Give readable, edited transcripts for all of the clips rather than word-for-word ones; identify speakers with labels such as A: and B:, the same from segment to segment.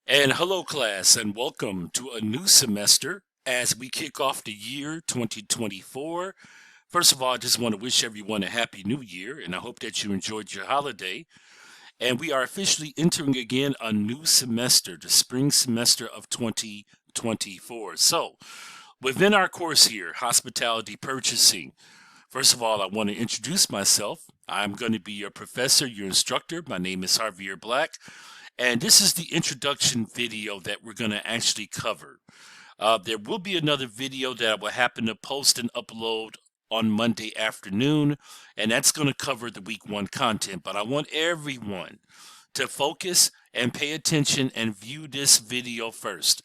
A: And hello, class, and welcome to a new semester as we kick off the year 2024. First of all, I just want to wish everyone a happy new year, and I hope that you enjoyed your holiday. And we are officially entering again a new semester, the spring semester of 2024. So, within our course here, Hospitality Purchasing, first of all, I want to introduce myself. I'm going to be your professor, your instructor. My name is Javier Black. And this is the introduction video that we're going to actually cover. There will be another video that I will happen to post and upload on Monday afternoon, and that's going to cover the week one content. But I want everyone to focus and pay attention and view this video first.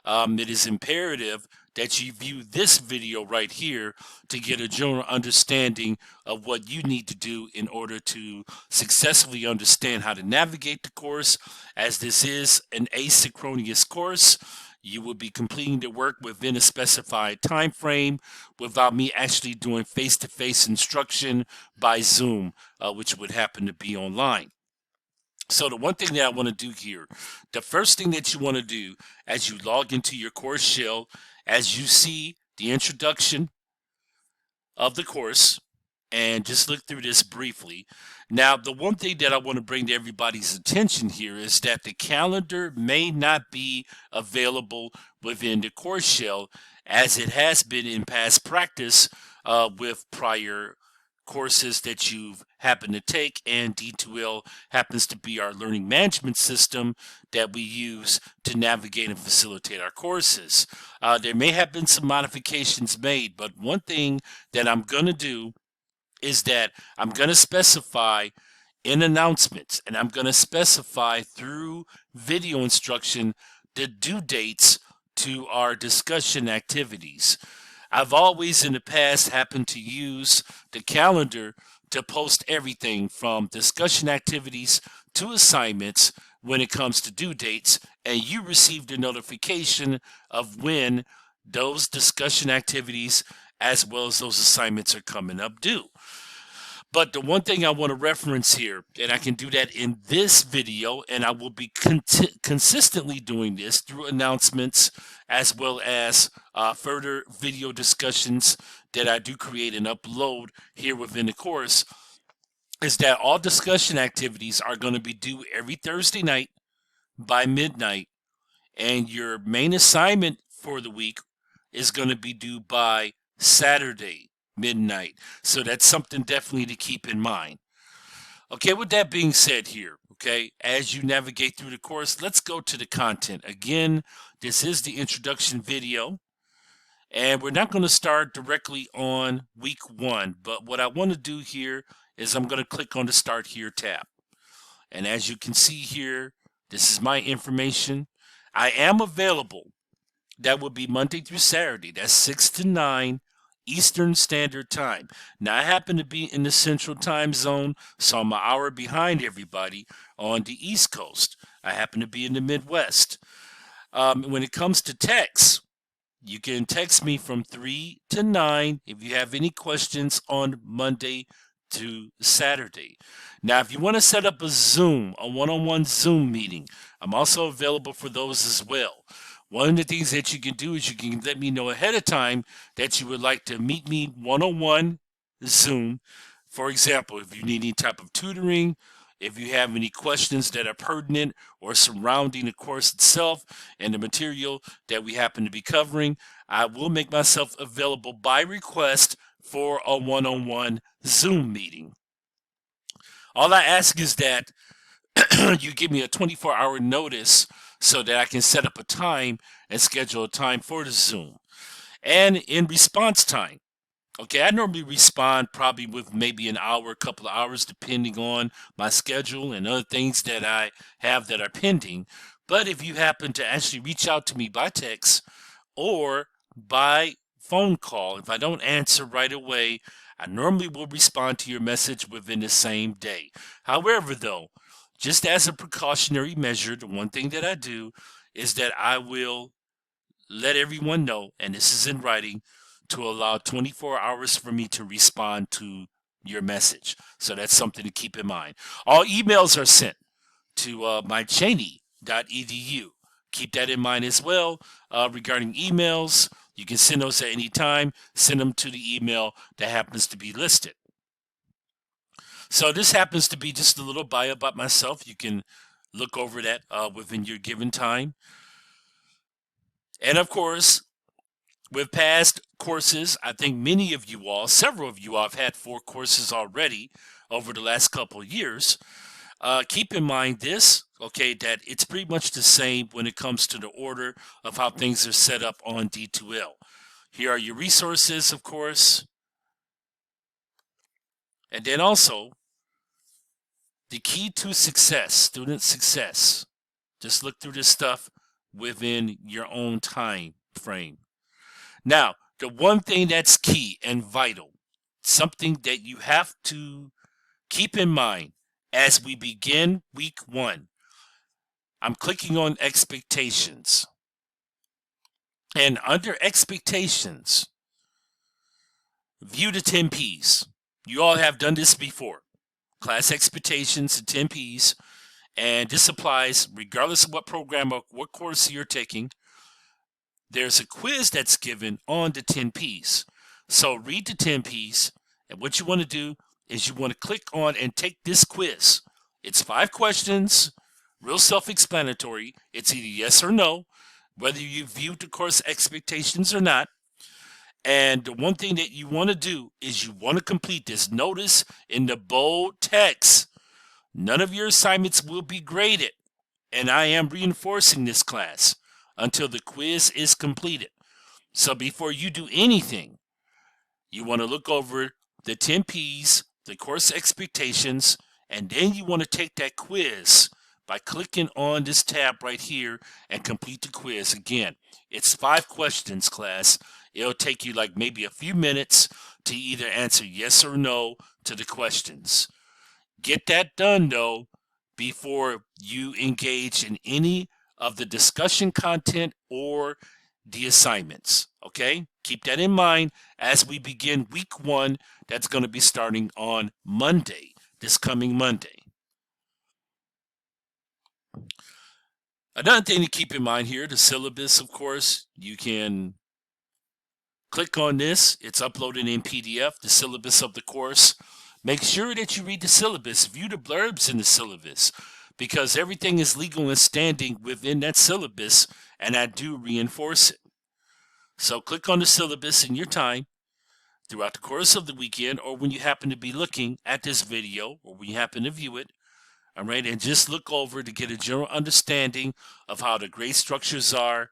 A: It is imperative that you view this video right here to get a general understanding of what you need to do in order to successfully understand how to navigate the course. As this is an asynchronous course, you will be completing the work within a specified time frame without me actually doing face-to-face instruction by Zoom, which would happen to be online. So the one thing that I want to do here, the first thing that you want to do as you log into your course shell, as you see the introduction of the course, and just look through this briefly. Now, the one thing that I want to bring to everybody's attention here is that the calendar may not be available within the course shell as it has been in past practice with prior courses that you've happened to take, and D2L happens to be our learning management system that we use to navigate and facilitate our courses. There may have been some modifications made, but one thing that I'm going to do is that I'm going to specify in announcements, and I'm going to specify through video instruction the due dates to our discussion activities. I've always in the past happened to use the calendar to post everything from discussion activities to assignments when it comes to due dates, and you received a notification of when those discussion activities as well as those assignments are coming up due. But the one thing I want to reference here, and I can do that in this video, and I will be consistently doing this through announcements as well as further video discussions that I do create and upload here within the course, is that all discussion activities are going to be due every Thursday night by midnight, and your main assignment for the week is going to be due by Saturday midnight. So that's something definitely to keep in mind. Okay, with that being said here, okay, as you navigate through the course, let's go to the content. Again, this is the introduction video, and we're not going to start directly on week one, but what I want to do here is I'm going to click on the Start Here tab. And as you can see here, this is my information. I am available. That would be Monday through Saturday. That's 6 to 9 Eastern Standard Time. Now, I happen to be in the Central Time Zone, so I'm an hour behind everybody on the East Coast. I happen to be in the Midwest. When it comes to text, you can text me from 3 to 9 if you have any questions on Monday to Saturday. Now, if you want to set up a Zoom, a one-on-one Zoom meeting, I'm also available for those as well. One of the things that you can do is you can let me know ahead of time that you would like to meet me one-on-one Zoom. For example, if you need any type of tutoring, if you have any questions that are pertinent or surrounding the course itself and the material that we happen to be covering, I will make myself available by request for a one-on-one Zoom meeting. All I ask is that you give me a 24-hour notice so that I can set up a time and schedule a time for the Zoom. And in response time, okay, I normally respond probably with maybe an hour, a couple of hours, depending on my schedule and other things that I have that are pending. But if you happen to actually reach out to me by text or by phone call, if I don't answer right away, I normally will respond to your message within the same day. However, though, just as a precautionary measure, the one thing that I do is that I will let everyone know, and this is in writing, to allow 24 hours for me to respond to your message. So that's something to keep in mind. All emails are sent to mychaney.edu. Keep that in mind as well. Regarding emails, you can send those at any time. Send them to the email that happens to be listed. So this happens to be just a little bio about myself. You can look over that within your given time. And of course, with past courses, I think many of you all, several of you all have had 4 courses already over the last couple of years. Keep in mind this, okay, that it's pretty much the same when it comes to the order of how things are set up on D2L. Here are your resources, of course. And then also, the key to success, student success. Just look through this stuff within your own time frame. Now, the one thing that's key and vital, something that you have to keep in mind as we begin week 1, I'm clicking on expectations. And under expectations, view the 10 P's. You all have done this before. Class expectations and 10 P's. And this applies regardless of what program or what course you're taking. There's a quiz that's given on the 10 P's. So read the 10 P's, and what you want to do is you want to click on and take this quiz. It's 5 questions, real self-explanatory. It's either yes or no, whether you viewed the course expectations or not. And the one thing that you want to do is you want to complete this. Notice in the bold text, none of your assignments will be graded. And I am reinforcing this class until the quiz is completed. So before you do anything, you want to look over the 10 P's, the course expectations, and then you want to take that quiz by clicking on this tab right here and complete the quiz. Again, it's 5 questions, class. It'll take you like maybe a few minutes to either answer yes or no to the questions. Get that done though before you engage in any of the discussion content or the assignments. Okay, keep that in mind as we begin week 1. That's going to be starting on Monday, this coming Monday. Another thing to keep in mind here, the syllabus, of course, you can click on this. It's uploaded in PDF, the syllabus of the course. Make sure that you read the syllabus, view the blurbs in the syllabus, because everything is legal and standing within that syllabus, and I do reinforce it. So click on the syllabus in your time throughout the course of the weekend, or when you happen to be looking at this video, or when you happen to view it. All right, and just look over to get a general understanding of how the grade structures are,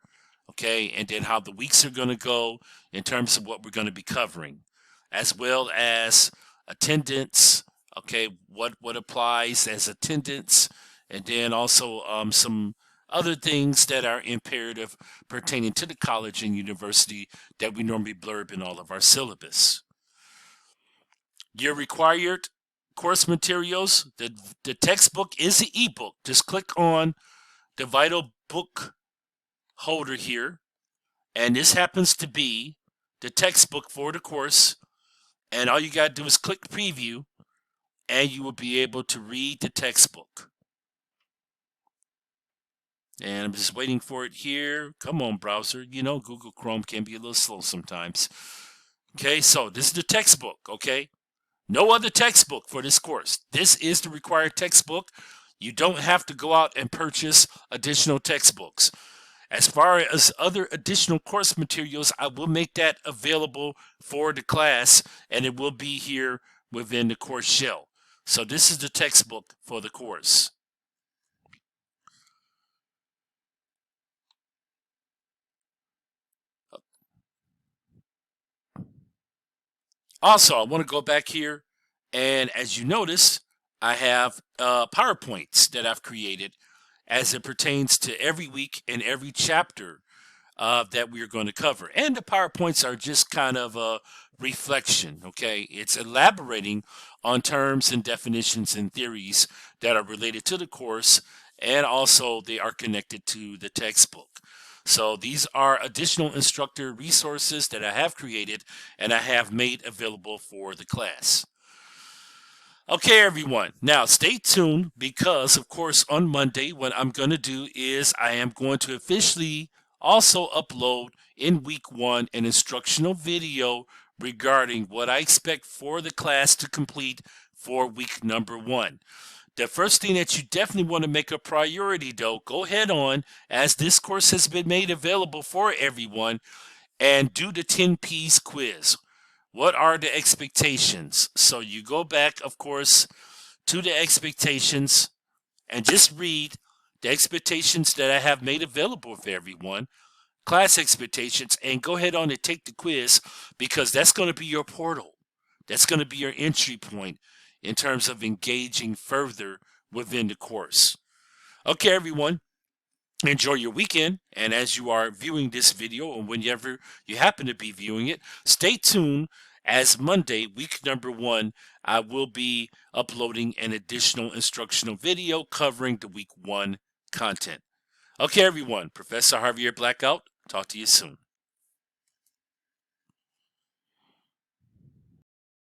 A: okay, and then how the weeks are going to go in terms of what we're going to be covering, as well as attendance, okay, what applies as attendance, and then also some other things that are imperative pertaining to the college and university that we normally blurb in all of our syllabus. Your required course materials, the textbook is an ebook. Just click on the Vital book holder here, and this happens to be the textbook for the course, and all you got to do is click preview and you will be able to read the textbook. And I'm just waiting for it here. Come on, browser. You know, Google Chrome can be a little slow sometimes. Okay, so this is the textbook, okay? No other textbook for this course. This is the required textbook. You don't have to go out and purchase additional textbooks. As far as other additional course materials, I will make that available for the class, and it will be here within the course shell. So this is the textbook for the course. Also, I want to go back here, and as you notice, I have PowerPoints that I've created as it pertains to every week and every chapter that we are going to cover. And the PowerPoints are just kind of a reflection, okay? It's elaborating on terms and definitions and theories that are related to the course, and also they are connected to the textbook. So these are additional instructor resources that I have created and I have made available for the class. Okay, everyone. Now, stay tuned because, of course, on Monday, what I'm going to do is I am going to officially also upload in week one an instructional video regarding what I expect for the class to complete for week number one. The first thing that you definitely want to make a priority, though, go ahead on, as this course has been made available for everyone, and do the 10 P's quiz. What are the expectations? So you go back, of course, to the expectations and just read the expectations that I have made available for everyone, class expectations, and go ahead on and take the quiz because that's going to be your portal. That's going to be your entry point in terms of engaging further within the course. Okay, everyone. Enjoy your weekend, and as you are viewing this video, or whenever you happen to be viewing it, stay tuned, as Monday, week number one, I will be uploading an additional instructional video covering the week one content. Okay, everyone, Professor Javier Blackout, talk to you soon.